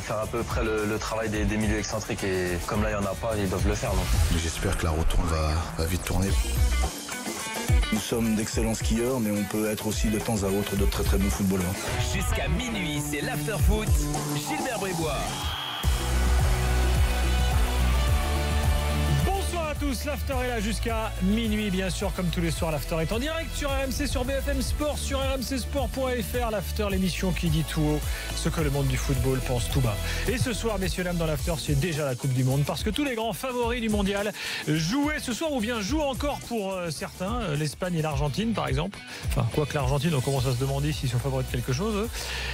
faire à peu près le travail des milieux excentriques. Et comme là, il n'y en a pas, ils doivent le faire. Donc. J'espère que la retourne va vite tourner. Nous sommes d'excellents skieurs, mais on peut être aussi de temps à autre de très très bons footballeurs. Jusqu'à minuit, c'est l'after-foot. Gilbert Brébois. Bonsoir à tous, l'after est là jusqu'à minuit, bien sûr, comme tous les soirs. L'after est en direct sur RMC, sur BFM Sport, sur rmcsport.fr. L'after, l'émission qui dit tout haut ce que le monde du football pense tout bas. Et ce soir, messieurs, dames, dans l'after, c'est déjà la Coupe du Monde, parce que tous les grands favoris du mondial jouaient ce soir, ou bien jouent encore pour certains, l'Espagne et l'Argentine, par exemple. Enfin, quoique l'Argentine, on commence à se demander s'ils sont favoris de quelque chose.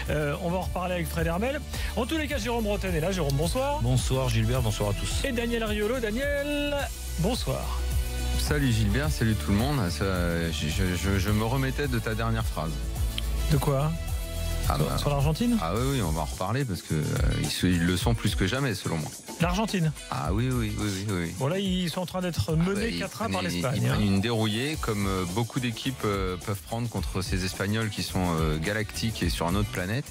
On va en reparler avec Fred Hermel. En tous les cas, Jérôme Bretagne est là. Jérôme, bonsoir. Bonsoir Gilbert, bonsoir à tous. Et Daniel Riolo. Daniel, bonsoir. Salut Gilbert, salut tout le monde. Je me remettais de ta dernière phrase. De quoi ? Sur l'Argentine ? Ah oui, on va en reparler parce que ils le sont plus que jamais selon moi. L'Argentine ? Ah oui. Bon là, ils sont en train d'être menés 4-1 par l'Espagne. Ils prennent une dérouillée comme beaucoup d'équipes peuvent prendre contre ces Espagnols qui sont galactiques et sur une autre planète.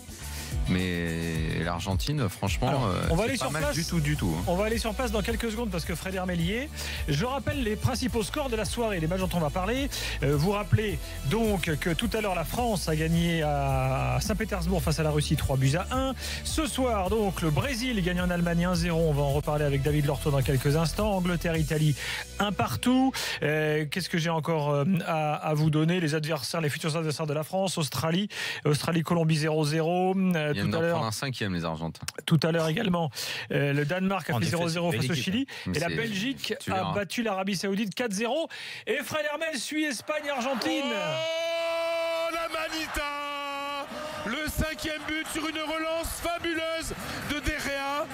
Mais l'Argentine, franchement, alors, on va aller c'est sur pas mal place. du tout. On va aller sur place dans quelques secondes parce que Fred Hermel y est. Je rappelle les principaux scores de la soirée, les matchs dont on va parler. Vous rappelez donc que tout à l'heure la France a gagné à Saint-Pétersbourg face à la Russie 3-1. Ce soir donc le Brésil gagne en Allemagne 1-0. On va en reparler avec David Lorto dans quelques instants. Angleterre-Italie 1-1. Qu'est-ce que j'ai encore à vous donner ? Les adversaires, les futurs adversaires de la France. Australie-Colombie 0-0. Ils viennent d'en prendre un 5e, les Argentins. Tout à l'heure également, le Danemark a fait 0-0 face au Chili. Mais et la Belgique a battu l'Arabie Saoudite 4-0. Et Fred Hermel suit Espagne-Argentine. Oh, la Manita, le 5e but sur une relance fabuleuse de De Gea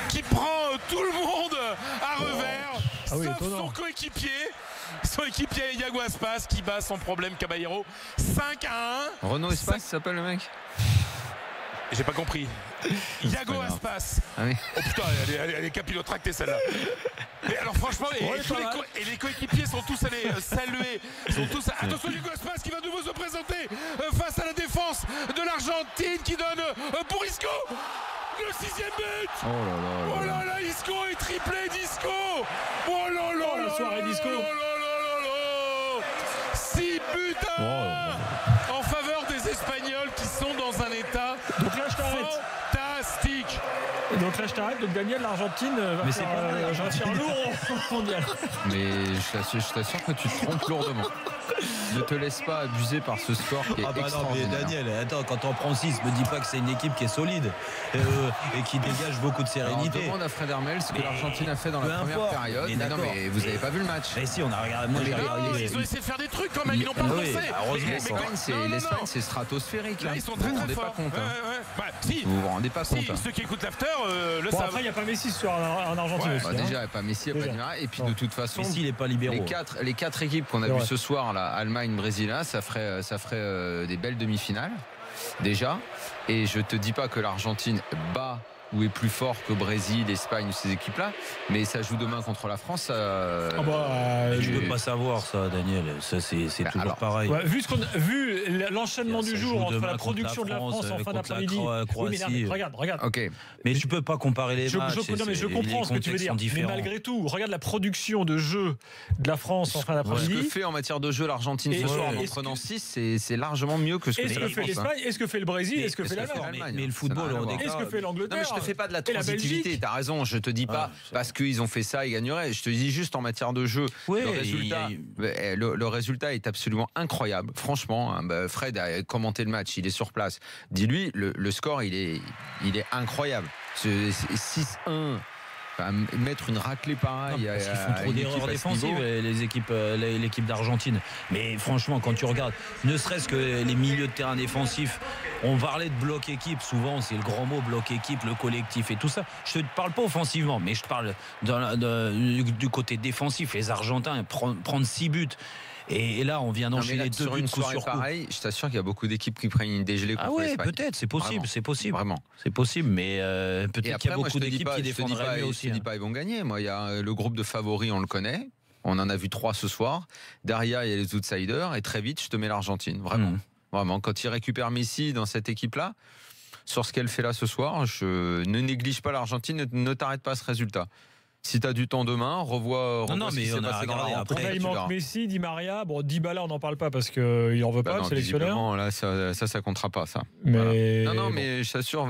qui prend tout le monde à revers. Oui, sauf son coéquipier Iago Aspas qui bat sans problème Caballero 5-1. Renaud Espas s'appelle le mec. J'ai pas compris. Iago Aspas. Ah oui. Oh putain, elle est capillotractée celle-là. Mais alors franchement, les coéquipiers sont tous allés saluer. Attention, Iago Aspas qui va de nouveau se présenter face à la défense de l'Argentine qui donne pour Isco. Le 6e but. Oh là là, Isco est triplé d'Isco. Oh là là, la soirée d'Isco. 6 buts à 1 en faveur des Espagnols qui sont dans un état donc là je t'arrête. Fantastique. Donc Daniel, l'Argentine va faire lourd au mondial. Mais je t'assure que tu te trompes lourdement. Ne te laisse pas abuser par ce score qui est extraordinaire. Non, mais Daniel, attends, quand on prend 6, me dis pas que c'est une équipe qui est solide et qui dégage beaucoup de sérénité. Alors, demande à Fred Hermel ce que l'Argentine a fait dans la première période. Mais non, mais vous n'avez pas vu le match. Mais si, on a regardé. Moi, j'ai regardé. Ils ont essayé de faire des trucs quand même, ils n'ont pas pensé. L'Espagne, c'est stratosphérique. Là, ils sont très très forts. Vous vous rendez pas compte. Ceux qui écoutent l'after le savent. savent. Après, il n'y a pas Messi ce soir en Argentine aussi. Déjà, il n'y a pas Messi, il n'y a pas Neymar. Et puis de toute façon, Messi, il n'est pas libéraux. Les quatre équipes qu'on a vues ce soir, là, Allemagne, Brésil, ça ferait des belles demi-finales déjà. Et je te dis pas que l'Argentine bat ou est plus fort que Brésil, Espagne, ces équipes-là, mais ça joue demain contre la France. Je ne peux pas savoir ça, Daniel. Ça, c'est toujours pareil. Ouais, vu l'enchaînement du jour entre la production de la France en fin d'après-midi. Oui, regarde. Okay. Mais tu peux pas comparer les matchs. Je comprends ce que tu veux dire. Mais malgré tout, regarde la production de jeu de la France en fin d'après-midi. Ce que fait en matière de jeu l'Argentine ce soir en prenant 6, c'est largement mieux que ce que fait l'Espagne. Est-ce que fait le Brésil ? Est-ce que fait l'Allemagne ? Mais le football, est-ce que fait l'Angleterre ? Je te fais pas de la transitivité, t'as raison, je te dis pas parce qu'ils ont fait ça, ils gagneraient. Je te dis juste en matière de jeu, le résultat est absolument incroyable. Franchement, Fred a commenté le match, il est sur place. Dis-lui, le score, il est incroyable. 6-1. Mettre une raclée pareille. Parce qu'ils font trop d'erreurs défensives, l'équipe d'Argentine. Mais franchement, quand tu regardes, ne serait-ce que les milieux de terrain défensifs, on parlait de bloc équipe, souvent c'est le grand mot, bloc équipe, le collectif et tout ça. Je ne te parle pas offensivement, mais je te parle du côté défensif. Les Argentins, prendre 6 buts. Et là, on vient d'enchaîner 2 buts coup sur coup. Pareil, je t'assure qu'il y a beaucoup d'équipes qui prennent une dégelée contre l'Espagne. Peut-être, c'est possible, Vraiment. c'est possible. Vraiment. C'est possible, mais peut-être qu'il y a beaucoup d'équipes qui défendraient mieux aussi. Je te dis pas, ils vont gagner. Moi, il y a le groupe de favoris, on le connaît. On en a vu 3 ce soir. Derrière, il y a les outsiders. Et très vite, je te mets l'Argentine. Vraiment. Vraiment. Quand il récupère Messi dans cette équipe-là, sur ce qu'elle fait là ce soir. Je ne néglige pas l'Argentine, ne t'arrête pas à ce résultat. Si tu as du temps demain, revois non, ce qui mais s'est on a passé dans la regardé rencontre. Après, il manque Messi, Di Maria. Bon, Dybala, on n'en parle pas parce qu'il n'en veut pas, le sélectionneur. Là, ça comptera pas, ça. Mais... Voilà. Non, mais je t'assure,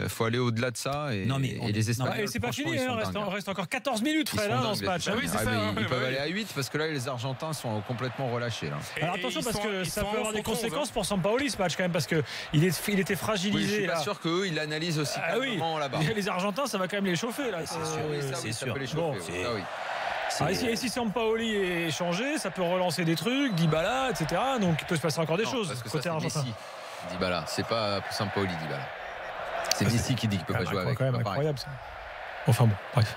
il faut aller au-delà de ça. Et les Espagnols. Et c'est pas fini, il reste encore 14 minutes, Fred, dans ce match. Oui, c'est ça. Ils peuvent aller à 8 parce que là, les Argentins sont complètement relâchés. Là. Alors attention, parce que ça peut avoir des conséquences pour Sampaoli, ce match, quand même, parce qu'il était fragilisé. Oui, je suis pas sûr qu'eux, ils l'analysent aussi calmement là-bas. Les Argentins, ça va quand même les chauffer, là. C'est sûr. Et si Sampaoli est changé, ça peut relancer des trucs, Dybala, etc. Donc il peut se passer encore des choses côté argentin. Messi, Dybala, c'est pas Sampaoli, Dybala. C'est Messi qui dit qu'il peut pas jouer avec. C'est quand même incroyable ça. Enfin bon, bref.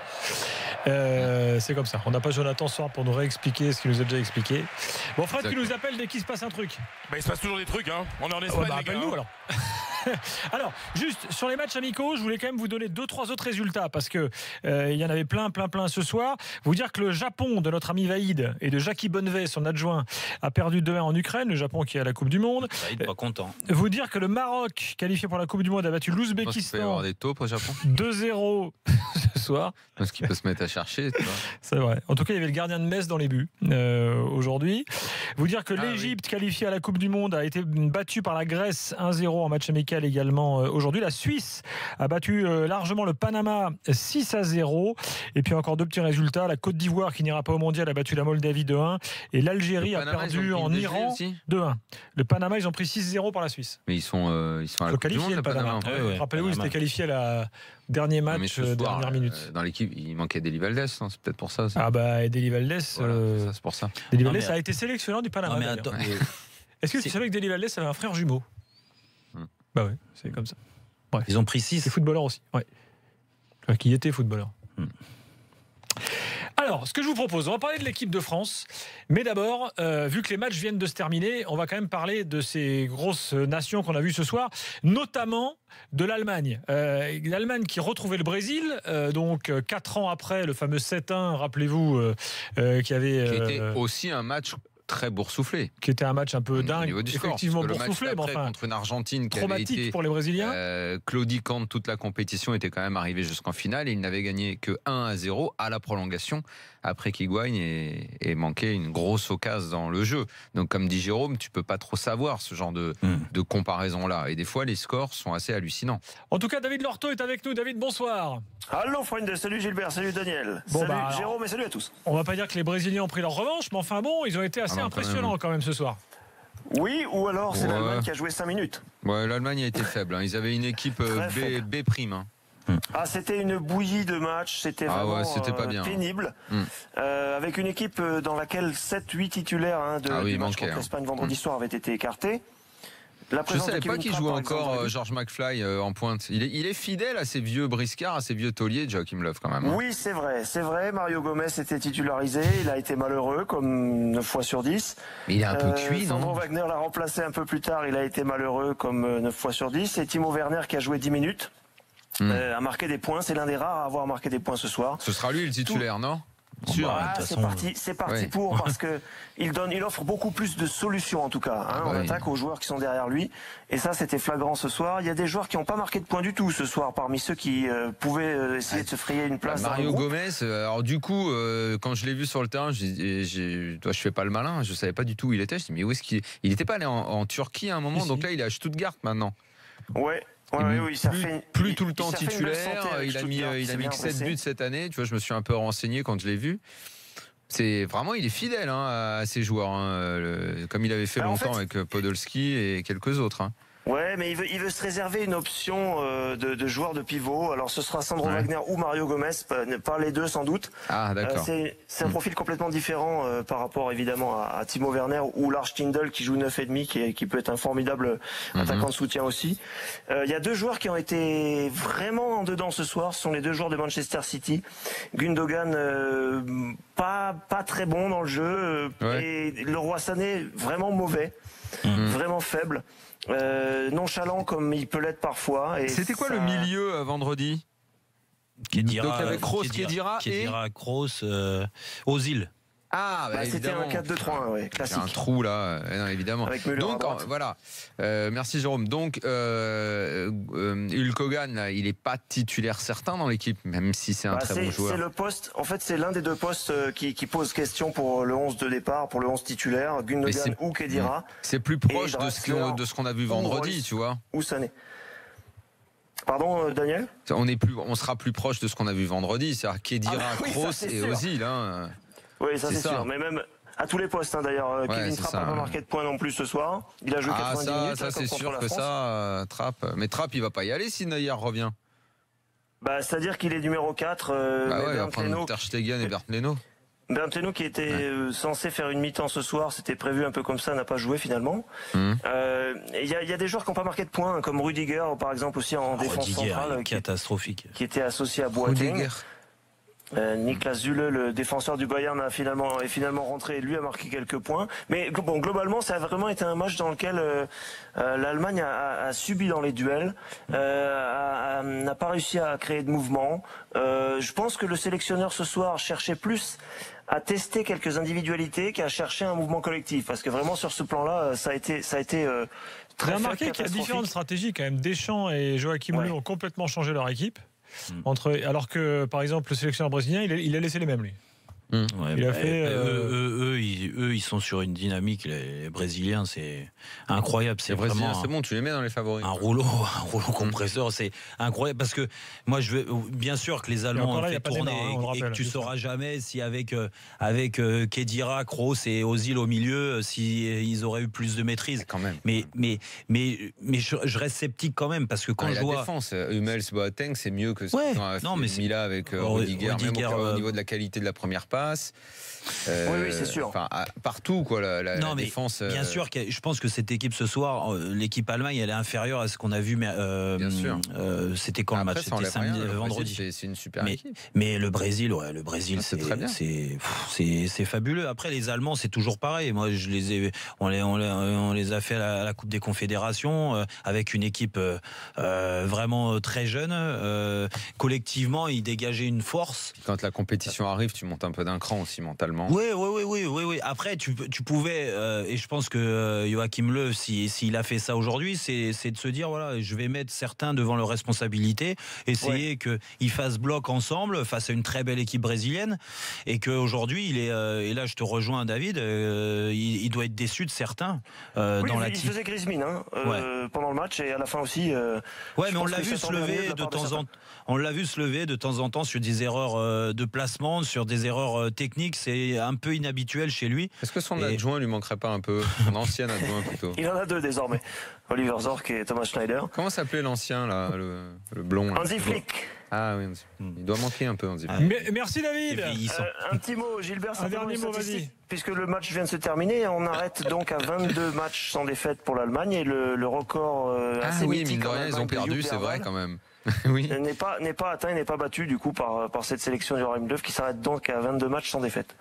C'est comme ça. On n'a pas Jonathan ce soir pour nous réexpliquer ce qu'il nous a déjà expliqué. Bon, Fred qui nous appelle dès qu'il se passe un truc. Il se passe toujours des trucs, hein. On est en Espagne. Appelle-nous alors. Alors, juste sur les matchs amicaux, je voulais quand même vous donner 2-3 autres résultats parce que il y en avait plein ce soir. Vous dire que le Japon de notre ami Vaïd et de Jackie Bonnevet, son adjoint, a perdu 2-1 en Ukraine. Le Japon qui est à la Coupe du Monde. Vaïd pas content. Vous dire que le Maroc, qualifié pour la Coupe du Monde, a battu l'Ouzbékistan. Il peut y avoir des taupes au Japon. 2-0 ce soir. Parce qu'il peut se mettre à chercher. Tu vois. C'est vrai. En tout cas, il y avait le gardien de Metz dans les buts aujourd'hui. Vous dire que l'Égypte, qualifiée à la Coupe du Monde, a été battue par la Grèce 1-0 en match amical également aujourd'hui. La Suisse a battu largement le Panama 6-0. Et puis encore 2 petits résultats. La Côte d'Ivoire, qui n'ira pas au mondial, a battu la Moldavie 2-1. Et l'Algérie a perdu en Iran 2-1. Le Panama, ils ont pris 6-0 par la Suisse. Mais ils sont à la Coupe du Monde, le Panama. Rappelez-vous, ils étaient qualifiés à la dernier match, dernière minute. Dans l'équipe, il manquait Deli Valdés, hein, c'est peut-être pour ça. Deli Valdés, c'est pour ça. Deli Valdés a été sélectionneur du Panama. Est-ce que tu savais que Deli Valdés avait un frère jumeau? Bah ouais, c'est comme ça. Bref. Ils ont pris 6. C'est footballeur aussi. Ouais. Qui était footballeur. Alors, ce que je vous propose, on va parler de l'équipe de France. Mais d'abord, vu que les matchs viennent de se terminer, on va quand même parler de ces grosses nations qu'on a vues ce soir, notamment de l'Allemagne. L'Allemagne qui retrouvait le Brésil, donc 4 ans après le fameux 7-1, rappelez-vous, qui était aussi un match très boursouflé. Qui était un match un peu dingue, effectivement boursouflé, mais enfin contre une Argentine qui traumatique avait été, pour les Brésiliens. claudiquante toute la compétition, était quand même arrivé jusqu'en finale et il n'avait gagné que 1-0 à la prolongation après qu'Higuaín ait manqué une grosse occasion dans le jeu. Donc comme dit Jérôme, tu peux pas trop savoir ce genre de comparaison-là. Et des fois, les scores sont assez hallucinants. En tout cas, David Lorto est avec nous. David, bonsoir. Allô, Friend, salut Gilbert, salut Daniel, salut Jérôme et salut à tous. On va pas dire que les Brésiliens ont pris leur revanche, mais enfin bon, ils ont été assez impressionnants quand même ce soir. Oui, ou alors c'est l'Allemagne qui a joué 5 minutes. Ouais, l'Allemagne a été faible. Hein. Ils avaient une équipe B'. Hein. C'était une bouillie de match, c'était vraiment c'était pas bien, pénible. Avec une équipe dans laquelle 7-8 titulaires du match contre l'Espagne vendredi soir avaient été écartés. Je ne savais pas qu'il jouait encore George McFly en pointe. Il est fidèle à ses vieux briscards, à ses vieux tauliers, Joachim Löw quand même. Hein. Oui, c'est vrai. Mario Gomez était titularisé. Il a été malheureux, comme 9 fois sur 10. Mais il est un peu cuit, non? Sandro Wagner l'a remplacé un peu plus tard. Il a été malheureux, comme 9 fois sur 10. Et Timo Werner, qui a joué 10 minutes, a marqué des points. C'est l'un des rares à avoir marqué des points ce soir. Ce sera lui le titulaire, non? C'est parti pour, parce que il offre beaucoup plus de solutions en tout cas en attaque aux joueurs qui sont derrière lui, et ça c'était flagrant ce soir. Il y a des joueurs qui n'ont pas marqué de points du tout ce soir parmi ceux qui pouvaient essayer de se frayer une place. Mario Gomez, alors du coup quand je l'ai vu sur le terrain, je fais pas le malin, je savais pas du tout où il était. Je me suis dit mais où est-ce qu'il était pas allé en Turquie à un moment, donc là il est à Stuttgart maintenant. Ouais. Plus tout le temps titulaire, il a mis que 7 buts cette année, tu vois, je me suis un peu renseigné quand je l'ai vu. C'est vraiment, il est fidèle à ses joueurs, comme il avait fait longtemps avec Podolski et quelques autres. Hein. Ouais, mais il veut se réserver une option de joueur de pivot. Alors ce sera Sandro Wagner ou Mario Gomez, pas les deux sans doute. Ah d'accord. C'est un profil complètement différent par rapport évidemment à Timo Werner ou Lars Stindl qui joue 9,5 qui peut être un formidable attaquant de soutien aussi. Il y a 2 joueurs qui ont été vraiment en dedans ce soir. Ce sont les 2 joueurs de Manchester City. Gundogan pas très bon dans le jeu et Leroy Sané vraiment mauvais, vraiment faible. Nonchalant comme il peut l'être parfois. C'était quoi le milieu Khedira, donc avec Kroos, Khedira et Kroos, Ozil. Ah, c'était un 4-2-3-1, ouais, classique. Il y a un trou là, non, évidemment. Avec Müller. Donc voilà, merci Jérôme. Donc Hulk Hogan, là, il n'est pas titulaire certain dans l'équipe, même si c'est un très bon joueur. C'est le poste, en fait, c'est l'un des deux postes qui pose question pour le 11 de départ, pour le 11 titulaire, Gundogan ou Khedira. C'est plus proche de ce qu'on a vu vendredi, tu vois. Ou Sané. Pardon, Daniel ? On sera plus proche de ce qu'on a vu vendredi, c'est-à-dire Khedira, Kroos et Ozil. Hein. Oui, ça c'est sûr. Mais même à tous les postes, hein, d'ailleurs. Kevin Trapp n'a pas marqué de points non plus ce soir. Il a joué 90 minutes. Ça c'est sûr que ça, Trapp. Mais Trapp, il va pas y aller si Neuer revient. C'est-à-dire qu'il est numéro 4. Il va prendre Ter Stegen et Bernd Leno. Bernd Leno qui était censé faire une mi-temps ce soir, c'était prévu un peu comme ça, n'a pas joué finalement. Il y a des joueurs qui n'ont pas marqué de points, comme Rudiger par exemple aussi en défense centrale, catastrophique, qui était associé à Boateng. Niklas Süle, le défenseur du Bayern, est finalement rentré et lui a marqué quelques points. Mais bon, globalement, ça a vraiment été un match dans lequel l'Allemagne a subi dans les duels, n'a pas réussi à créer de mouvement. Je pense que le sélectionneur ce soir cherchait plus à tester quelques individualités qu'à chercher un mouvement collectif, parce que vraiment sur ce plan-là, ça a été très remarqué qu'il y a différentes stratégies quand même. Deschamps et Joachim Löw ont complètement changé leur équipe. Alors que par exemple le sélectionneur brésilien il a laissé les mêmes lui. Il a fait eux ils sont sur une dynamique, les Brésiliens, c'est incroyable, c'est vraiment c'est bon, tu les mets dans les favoris. Un rouleau compresseur, c'est incroyable, parce que moi bien sûr que les Allemands ont fait tourner et que tu sauras jamais si avec Khedira, Kroos et Ozil au milieu, si ils auraient eu plus de maîtrise quand même. Mais je reste sceptique quand même, parce que quand je vois la défense, Hummels, Boateng, c'est mieux que ce qu'on a fait Mila avec Rudiger, même au niveau de la qualité de la première passe. Oui, c'est sûr. Partout, quoi, la défense. Bien sûr, je pense que cette équipe ce soir, l'équipe Allemagne, elle est inférieure à ce qu'on a vu. Mais c'était quand le match? C'était samedi, vendredi. C'est une super équipe. Mais le Brésil, c'est très bien. C'est fabuleux. Après, les Allemands, c'est toujours pareil. Moi, on les a fait à la Coupe des Confédérations avec une équipe vraiment très jeune. Collectivement, ils dégageaient une force. Quand la compétition arrive, tu montes un peu d'un cran aussi mentalement. Oui. Après, tu pouvais, et je pense que Joachim Löw, s'il a fait ça aujourd'hui, c'est de se dire, voilà, je vais mettre certains devant leurs responsabilités, essayer qu'ils fassent bloc ensemble face à une très belle équipe brésilienne, et qu'aujourd'hui, il est, et là je te rejoins David, il doit être déçu de certains dans la team. Il faisait grise mine pendant le match, et à la fin aussi. Mais on l'a vu se lever de temps en temps. On l'a vu se lever de temps en temps sur des erreurs de placement, sur des erreurs techniques. C'est un peu inhabituel chez lui. Est-ce que son adjoint lui manquerait pas un peu? Son ancien adjoint plutôt. Il en a deux désormais. Oliver Zorc et Thomas Schneider. Comment s'appelait l'ancien là, le blond? Hansi Flick. Ah oui, il doit manquer un peu Hansi Flick. Merci David. Un petit mot, Gilbert. Un dernier mot, vas-y. Puisque le match vient de se terminer, on arrête donc à 22 matchs sans défaite pour l'Allemagne, et le record assez mythique. Mine de rien, ils ont perdu, c'est vrai quand même. N'est pas atteint, n'est pas battu du coup par cette sélection du Joachim Löw, qui s'arrête donc à 22 matchs sans défaite.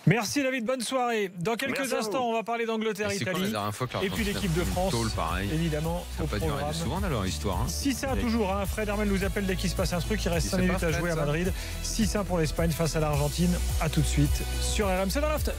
Merci David, bonne soirée. Dans quelques instants, on va parler d'Angleterre-Italie. Et puis l'équipe de France, évidemment. Ça n'a pas duré souvent dans leur histoire. 6-1 toujours. Fred Hermel nous appelle dès qu'il se passe un truc. Il reste 5 minutes à jouer à Madrid. 6-1 pour l'Espagne face à l'Argentine. A tout de suite sur RMC dans l'After.